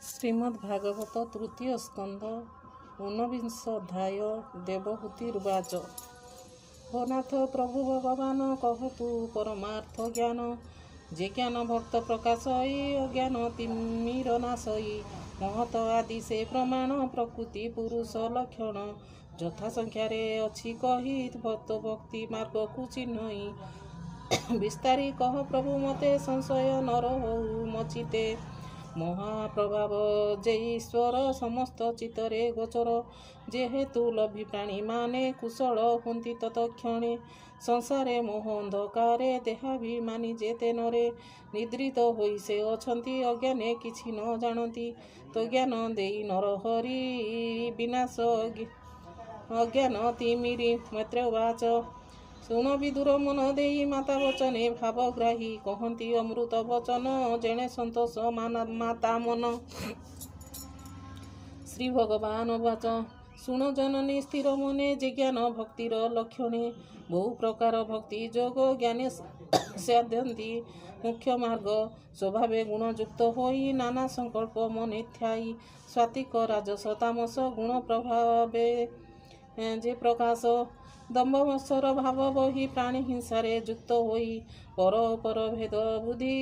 ଶ୍ରୀମଦ୍ଭାଗବତ ତୃତୀୟ ସ୍କନ୍ଧ 19 ଅଧ୍ୟାୟ ଦେବହୂତିର୍ବାଚ। ହୋ ନାଥ ପ୍ରଭୁ ଭଗବାନ କହତୁ ପରମାର୍ଥ ଜ୍ଞାନ, ଯେ ଜ୍ଞାନ ଭକ୍ତ ପ୍ରକାଶଇ ଅଜ୍ଞାନ ତିମିର ନାଶଇ। ମହତ ଆଦି ସେ ପ୍ରମାଣ ପ୍ରକୃତି ପୁରୁଷ ଲକ୍ଷଣ, ଯଥା ସଂଖ୍ୟାରେ ଅଛି କହି ଭକ୍ତ ଭକ୍ତି ମାର୍ଗକୁ ଚିହ୍ନଇ। ବିସ୍ତାରି କହ ପ୍ରଭୁ ମତେ ସଂଶୟ ନର ହଉ ମଚିତେ। ମହାପ୍ରଭାବ ଯେ ଈଶ୍ୱର ସମସ୍ତ ଚିତ୍ତରେ ଗୋଚର, ଯେହେତୁ ଲଭି ପ୍ରାଣୀ ମାନେ କୁଶଳ ହୁଅନ୍ତି ତତକ୍ଷଣେ। ସଂସାରେ ମୋହ ଅନ୍ଧକାରେ ଦେହାଭିମାନୀ ଯେତେ ନରେ, ନିଦ୍ରିତ ହୋଇ ସେ ଅଛନ୍ତି ଅଜ୍ଞାନେ କିଛି ନ ଜାଣନ୍ତି। ତ ଜ୍ଞାନ ଦେଇ ନରହରି ବିନାଶ ଅଜ୍ଞାନ ତିମିରି। ମୈତ୍ରେୟବାଚ। ଶୁଣ ବିଦୁର ମନ ଦେଇ ମାତା ବଚନେ ଭାବଗ୍ରାହୀ, କହନ୍ତି ଅମୃତ ବଚନ ଯେଣେ ସନ୍ତୋଷ ମାତା ମନ। ଶ୍ରୀ ଭଗବାନ ବାଚ। ଶୁଣ ଜନନୀ ସ୍ଥିର ମନେ ଯେ ଜ୍ଞାନ ଭକ୍ତିର ଲକ୍ଷଣେ, ବହୁ ପ୍ରକାର ଭକ୍ତି ଯୋଗ ଜ୍ଞାନେ ସାଧନ୍ତି ମୁଖ୍ୟ ମାର୍ଗ। ସ୍ୱଭାବେ ଗୁଣଯୁକ୍ତ ହୋଇ ନାନା ସଂକଳ୍ପ ମନେ ଥାଇ, ସାତ୍ୱିକ ରାଜସ ତାମସ ଗୁଣ ପ୍ରଭାବେ ଯେ ପ୍ରକାଶ। ଦମ୍ଭ ମତ୍ସର ଭାବ ବହି ପ୍ରାଣୀ ହିଂସାରେ ଯୁକ୍ତ ହୋଇ, ପର ଅପର ଭେଦ ବୁଦ୍ଧି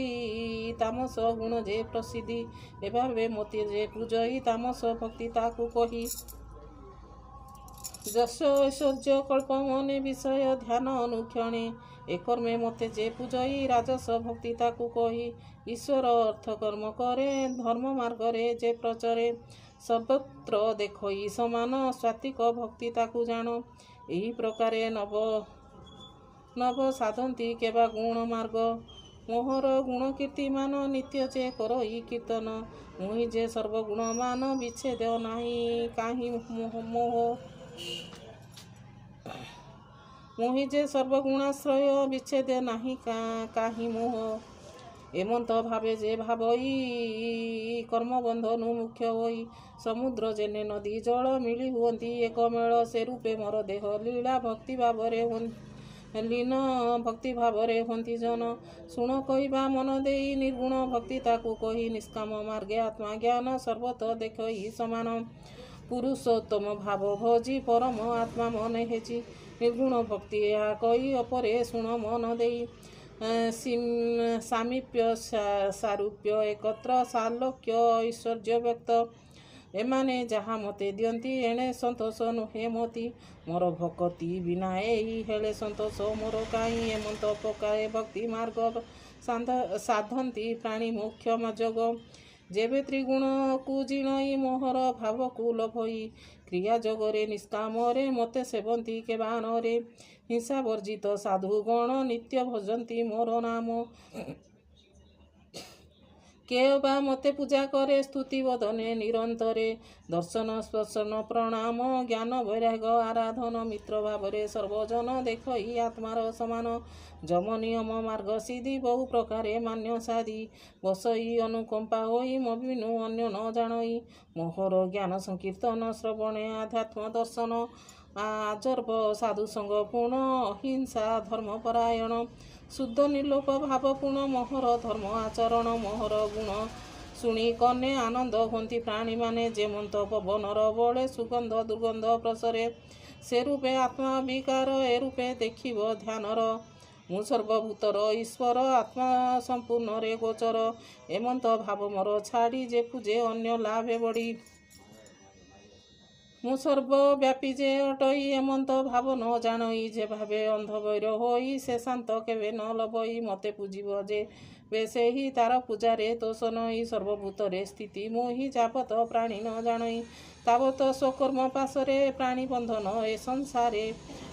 ତାମସ ଗୁଣ ଯେ ପ୍ରସିଦ୍ଧି। ଏଭାବେ ମତେ ଯେ ପୂଜଇ ତାମସ ଭକ୍ତି ତାକୁ କହି, ଯଶ ଐଶ୍ୱର୍ଯ୍ୟ କଳ୍ପ ମନେ ବିଷୟ ଧ୍ୟାନ ଅନୁକ୍ଷଣେ। ଏକର୍ମେ ମତେ ଯେ ପୂଜଇ ରାଜସ ଭକ୍ତି ତାକୁ କହି, ଈଶ୍ୱର ଅର୍ଥ କର୍ମ କରେ ଧର୍ମ ମାର୍ଗରେ ଯେ ପ୍ରଚରେ। ସର୍ବତ୍ର ଦେଖଇ ସମାନ ସାତ୍ୱିକ ଭକ୍ତି ତାକୁ ଜାଣ, ଏହି ପ୍ରକାରେ ନବ ସାଧନ୍ତି କେବା ଗୁଣ ମାର୍ଗ। ମୋହର ଗୁଣ କୀର୍ତ୍ତିମାନ ନିତ୍ୟ ଯେ କରଇ କୀର୍ତ୍ତନ, ମୁହିଁ ଯେ ସର୍ବଗୁଣମାନ ବିଚ୍ଛେଦ ନାହିଁ କାହିଁ ମୋହ। ମୁହିଁ ଯେ ସର୍ବଗୁଣାଶ୍ରୟ ବିଚ୍ଛେଦ ନାହିଁ କାହିଁ ମୋହ। ଏମନ୍ତ ଭାବେ ଯେ ଭାବଇ କର୍ମବନ୍ଧନୁ ମୁଖ୍ୟ ହୋଇ, ସମୁଦ୍ର ଯେନେ ନଦୀ ଜଳ ମିଳି ହୁଅନ୍ତି ଏକ ମେଳ, ସେ ରୂପେ ମୋର ଦେହ ଲୀଳା ଭକ୍ତି ଭାବରେ ଲୀନ ଭକ୍ତି ଭାବରେ ହୁଅନ୍ତି ଜନ। ଶୁଣ କହିବା ମନ ଦେଇ ନିର୍ଗୁଣ ଭକ୍ତି ତାକୁ କହି, ନିଷ୍କାମ ମାର୍ଗେ ଆତ୍ମାଜ୍ଞାନ ସର୍ବତ ଦେଖଇ ସମାନ। ପୁରୁଷୋତ୍ତମ ଭାବ ଭଜି ପରମ ଆତ୍ମା ମନେ ହେଚି, ନିର୍ଗୁଣ ଭକ୍ତି ଏହା କହି ଅପରେ ଶୁଣ ମନ ଦେଇ। ସାମୀପ୍ୟ ସାରୂପ୍ୟ ଏକତ୍ର ସାଲୋକ୍ୟ ଐଶ୍ୱର୍ଯ୍ୟ ବ୍ୟକ୍ତ, ଏମାନେ ଯାହା ମତେ ଦିଅନ୍ତି ଏଣେ ସନ୍ତୋଷ ନୁହେଁ ମତି। ମୋର ଭକତି ବିନା ଏହି ହେଳେ ସନ୍ତୋଷ ମୋର କାହିଁ। ଏମନ୍ତ ପ୍ରକାରେ ଭକ୍ତି ମାର୍ଗ ସାଧନ୍ତି ପ୍ରାଣୀ ମୋକ୍ଷ ଯୋଗ। ଯେବେ ତ୍ରିଗୁଣକୁ ଜିଣଇ ମୋହର ଭାବକୁ ଲୋଭଇ, କ୍ରିୟା ଯୋଗରେ ନିଷ୍କାମରେ ମତେ ସେବନ୍ତି କେବା ନରେ। ହିଂସା ବର୍ଜିତ ସାଧୁଗଣ ନିତ୍ୟ ଭଜନ୍ତି ମୋର ନାମ, କେୟ ବା ମତେ ପୂଜା କରେ ସ୍ତୁତି ବଦନେ ନିରନ୍ତରେ। ଦର୍ଶନ ସ୍ପର୍ଶନ ପ୍ରଣାମ ଜ୍ଞାନ ବୈରାଗ ଆରାଧନ, ମିତ୍ର ଭାବରେ ସର୍ବଜନ ଦେଖଇ ଆତ୍ମାର ସମାନ। ଯମ ନିୟମ ମାର୍ଗ ସିଦ୍ଧି ବହୁ ପ୍ରକାରେ ମାନ୍ୟ ସାଧି, ବସଇ ଅନୁକମ୍ପା ହୋଇ ମବିନୁ ଅନ୍ୟ ନ ଜାଣଇ। ମୋହର ଜ୍ଞାନ ସଂକୀର୍ତ୍ତନ ଶ୍ରବଣେ ଆଧ୍ୟାତ୍ମ ଦର୍ଶନ, ଆଜର୍ବ ସାଧୁସଙ୍ଗ ପୂର୍ଣ୍ଣ ଅହିଂସା ଧର୍ମପରାୟଣ। ଶୁଦ୍ଧ ନିର୍ଲୋପ ଭାବ ପୂର୍ଣ୍ଣ ମୋହର ଧର୍ମ ଆଚରଣ। ମୋହର ଗୁଣ ଶୁଣି କନେ ଆନନ୍ଦ ହୁଅନ୍ତି ପ୍ରାଣୀମାନେ, ଯେମନ୍ତ ପବନର ବଳେ ସୁଗନ୍ଧ ଦୁର୍ଗନ୍ଧ ପ୍ରସରେ। ସେ ରୂପେ ଆତ୍ମା ବିକାର ଏ ରୂପେ ଦେଖିବ ଧ୍ୟାନର, ମୁଁ ସର୍ବଭୂତର ଈଶ୍ୱର ଆତ୍ମା ସମ୍ପୂର୍ଣ୍ଣରେ ଗୋଚର। ଏମନ୍ତ ଭାବ ମୋର ଛାଡ଼ି ଯେ ପୂଜେ ଅନ୍ୟ ଲାଭେ ବଢ଼ି, ମୁଁ ସର୍ବବ୍ୟାପୀ ଯେ ଅଟଇ ଏମନ୍ତ ଭାବ ନ ଜାଣଇ। ଯେ ଭାବେ ଅନ୍ଧ ବୈର ହୋଇ ସେ ଶାନ୍ତ କେବେ ନ ଲଭଇ, ମତେ ପୂଜିବ ଯେବେ ସେହି ତାର ପୂଜାରେ ଦୋଷ ନଇ। ସର୍ବଭୂତରେ ସ୍ଥିତି ମୋହି ଯାବତ ପ୍ରାଣୀ ନ ଜାଣଇ, ତାବତ ସ୍ୱକର୍ମ ପାଶରେ ପ୍ରାଣୀ ବନ୍ଧନ ଏ ସଂସାରେ।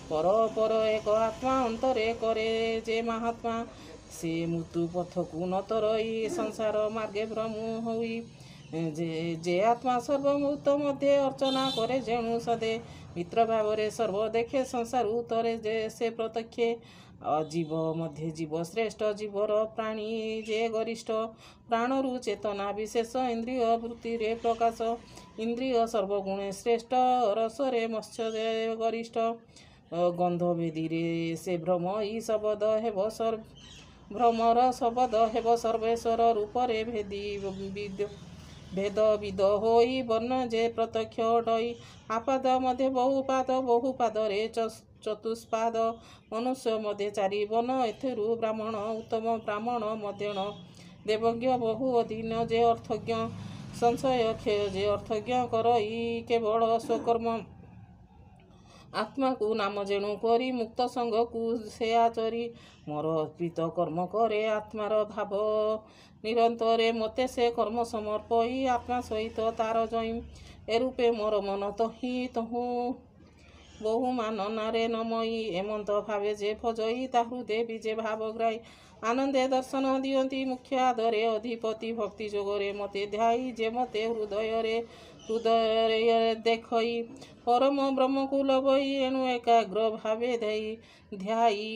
ପର ଅପର ଏକ ଆତ୍ମା ଅନ୍ତରେ କରେ ଯେ ମାହାତ୍ମା, ସେ ମୃତ୍ୟୁ ପଥକୁ ନ ତରଇ ସଂସାର ମାର୍ଗେ ଭ୍ରମୁ ହୋଇ। ଯେ ଆତ୍ମା ସର୍ବଭୂତ ମଧ୍ୟେ ଅର୍ଚ୍ଚନା କରେ ଯେଣୁ ସଦେ, ମିତ୍ର ଭାବରେ ସର୍ବ ଦେଖେ ସଂସାରୁ ତରେ ଯେ ସେ ପ୍ରତ୍ୟକ୍ଷେ। ଜୀବ ମଧ୍ୟେ ଜୀବ ଶ୍ରେଷ୍ଠ, ଜୀବର ପ୍ରାଣୀ ଯେ ଗରିଷ୍ଠ। ପ୍ରାଣରୁ ଚେତନା ବିଶେଷ ଇନ୍ଦ୍ରିୟ ବୃତ୍ତିରେ ପ୍ରକାଶ, ଇନ୍ଦ୍ରିୟ ସର୍ବଗୁଣେ ଶ୍ରେଷ୍ଠ। ରସରେ ମତ୍ସ୍ୟ ଯେ ଗରିଷ୍ଠ, ଗନ୍ଧ ବେଦୀରେ ସେ ଭ୍ରମ। ଇ ଶବଦ ହେବ ଭ୍ରମର ଶବଦ ହେବ ସର୍ବେଶ୍ୱର ରୂପରେ ଭେଦୀ ଭେଦବିଦ ହୋଇ ବର୍ଣ୍ଣ ଯେ ପ୍ରତ୍ୟକ୍ଷ ଡଇ ଆପାଦ ମଧ୍ୟ ବହୁପାଦରେ ଚତୁଷ୍ପାଦ ମନୁଷ୍ୟ ମଧ୍ୟ ଚାରି ବନ ଏଥିରୁ ବ୍ରାହ୍ମଣ ଉତ୍ତମ ବ୍ରାହ୍ମଣ ମଧ୍ୟଣ ଦେବଜ୍ଞ ବହୁ ଅଧୀନ ଯେ ଅର୍ଥଜ୍ଞ ସଂଶୟ କ୍ଷୟ ଯେ ଅର୍ଥଜ୍ଞ କରଇ କେବଳ ସ୍ୱକର୍ମ ଆତ୍ମାକୁ ନାମ ଯେଣୁ କରି ମୁକ୍ତ ସଙ୍ଗକୁ ସେ ଆଚରି ମୋର ଅର୍ପିତ କର୍ମ କରେ ଆତ୍ମାର ଭାବ ନିରନ୍ତରେ ମୋତେ ସେ କର୍ମ ସମର୍ପଇ ଆତ୍ମା ସହିତ ତାର ଜଇଁ ଏରୂପେ ମୋର ମନ ତହିଁ ତହୁଁ ବହୁ ମାନନାରେ ନମଇ ଏମନ୍ତ ଭାବେ ଯେ ଭଜଇ ତାହୁ ଦେବୀ ଯେ ଭାବଗ୍ରାହୀ ଆନନ୍ଦେ ଦର୍ଶନ ଦିଅନ୍ତି ମୁଖ୍ୟ ଆଦରେ ଅଧିପତି ଭକ୍ତି ଯୋଗରେ ମୋତେ ଧ୍ୟାଇ ଯେ ମୋତେ ହୃଦୟରେ ଦେଖଇ ପରମ ବ୍ରହ୍ମକୁ ଲଭଇ ଏଣୁ ଏକାଗ୍ର ଭାବେ ଧ୍ୟାଇ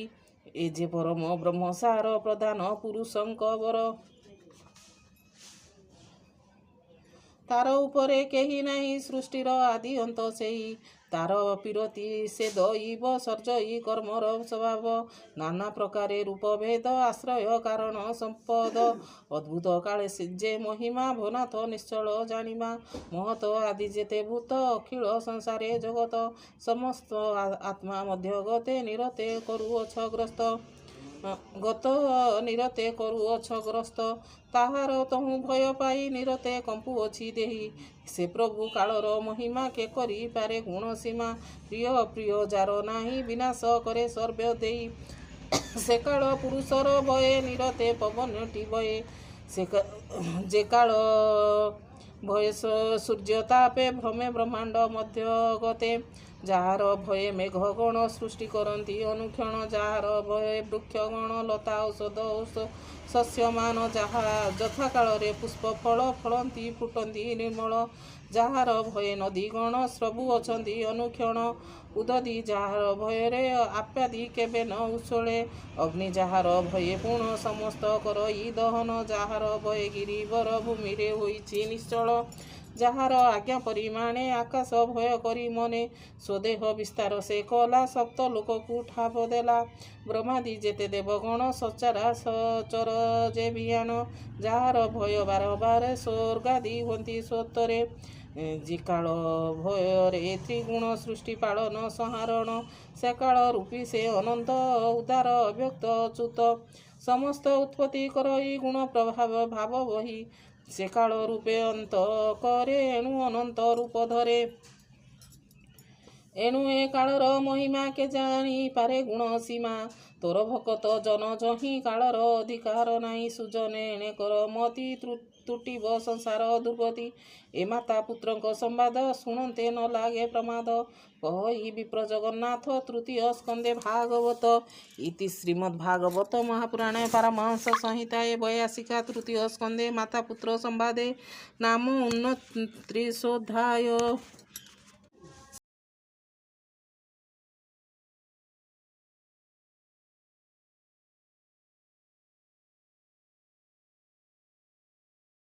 ଏ ଯେ ପରମ ବ୍ରହ୍ମ ସାର ପ୍ରଧାନ ପୁରୁଷଙ୍କ ବର ତାର ଉପରେ କେହି ନାହିଁ ସୃଷ୍ଟିର ଆଦି ଅନ୍ତ ସେଇ ତାର ପିରତି ସେ ଦଇବ ସର୍ଜଇ କର୍ମର ସ୍ୱଭାବ ନାନା ପ୍ରକାରେ ରୂପ ଭେଦ ଆଶ୍ରୟ କାରଣ ସମ୍ପଦ ଅଦ୍ଭୁତ କାଳେ ଯେ ମହିମା ଭନାଥ ନିଶ୍ଚଳ ଜାଣିମା ମହତ ଆଦି ଯେତେ ଭୂତ ଅଖିଳ ସଂସାରେ ଜଗତ ସମସ୍ତ ଆତ୍ମା ମଧ୍ୟ ଗତେ ନିରତେ କରୁଅଛ ଗ୍ରସ୍ତ ତାହାର ତହୁଁ ଭୟ ପାଇ ନିରତେ କମ୍ପୁଅଛି ଦେହି ସେ ପ୍ରଭୁ କାଳର ମହିମା କେ କରିପାରେ ଗୁଣ ସୀମା ପ୍ରିୟ ଯାର ନାହିଁ ବିନାଶ କରେ ସର୍ବ ଦେଇ ସେ କାଳ ପୁରୁଷର ଭଏ ନିରତେ ପବନଟି ବଏ ଯେ କାଳ ଭୟ ସୂର୍ଯ୍ୟ ତାପେ ଭ୍ରମେ ବ୍ରହ୍ମାଣ୍ଡ ମଧ୍ୟ ଗତେ ଯାହାର ଭଏ ମେଘ ଗଣ ସୃଷ୍ଟି କରନ୍ତି ଅନୁକ୍ଷଣ ଯାହାର ଭଏ ବୃକ୍ଷ ଗଣ ଲତା ଔଷଧ ଶସ୍ୟମାନ ଯାହା ଯଥାକାଳରେ ପୁଷ୍ପ ଫଳ ଫଳନ୍ତି ଫୁଟନ୍ତି ନିର୍ମଳ ଯାହାର ଭଏ ନଦୀ ଗଣ ସବୁ ଅଛନ୍ତି ଅନୁକ୍ଷଣ ଉଦଧି ଯାହାର ଭୟରେ ଆପ୍ୟାଦି କେବେ ନ ଉଛଳେ ଅଗ୍ନି ଯାହାର ଭଏ ପୁଣ ସମସ୍ତ କରଇ ଦହନ ଯାହାର ଭଏ ଗିରିବର ଭୂମିରେ ହୋଇଛି ନିଶ୍ଚଳ ଯାହାର ଆଜ୍ଞା ପରିମାଣେ ଆକାଶ ଭୟ କରି ମନେ ସ୍ୱଦେହ ବିସ୍ତାର ସେ କଲା ସପ୍ତ ଲୋକକୁ ଠାବ ଦେଲା ବ୍ରହ୍ମାଦି ଯେତେ ଦେବଗଣ ସଚର ଯେ ବିହାନ ଯାହାର ଭୟ ବାରବାର ସ୍ୱର୍ଗାଦି ହୁଅନ୍ତି ସ୍ୱତରେ ଯେ କାଳ ଭୟରେ ତ୍ରିଗୁଣ ସୃଷ୍ଟି ପାଳନ ସଂହାରଣ ସେ କାଳ ରୂପୀ ସେ ଅନନ୍ତ ଉଦାର ଅବ୍ୟକ୍ତ ଅଚ୍ୟୁତ ସମସ୍ତ ଉତ୍ପତ୍ତି କରଇ ଗୁଣ ପ୍ରଭାବ ଭାବ ବହି ସେ କାଳ ରୂପେ ଅନ୍ତ କରେ ଏଣୁ ଅନନ୍ତ ରୂପ ଧରେ ଏଣୁ ଏ କାଳର ମହିମା କେ ଜାଣି ପାରେ ଗୁଣ ସୀମା ତୋର ଭକତ ଜନ ଯହିଁ କାଳର ଅଧିକାର ନାହିଁ ସୁଜନେ ଏଣେ କର ମତି ତୁଟିବ ସଂସାର ଦୁର୍ଗତି ଏ ମାତା ପୁତ୍ରଙ୍କ ସମ୍ବାଦ ଶୁଣନ୍ତେ ନ ଲାଗେ ପ୍ରମାଦ କହି ବିପ୍ର ଜଗନ୍ନାଥ ତୃତୀୟ ସ୍କନ୍ଧେ ଭାଗବତ ଇତି ଶ୍ରୀମଦ୍ଭାଗବତ ମହାପୁରାଣେ ପାରମହଂସ ସଂହିତାଏ 82 ତୃତୀୟ ସ୍କନ୍ଧେ ମାତା ପୁତ୍ର ସମ୍ବାଦେ ନାମ 29 ଅଧ୍ୟାୟ।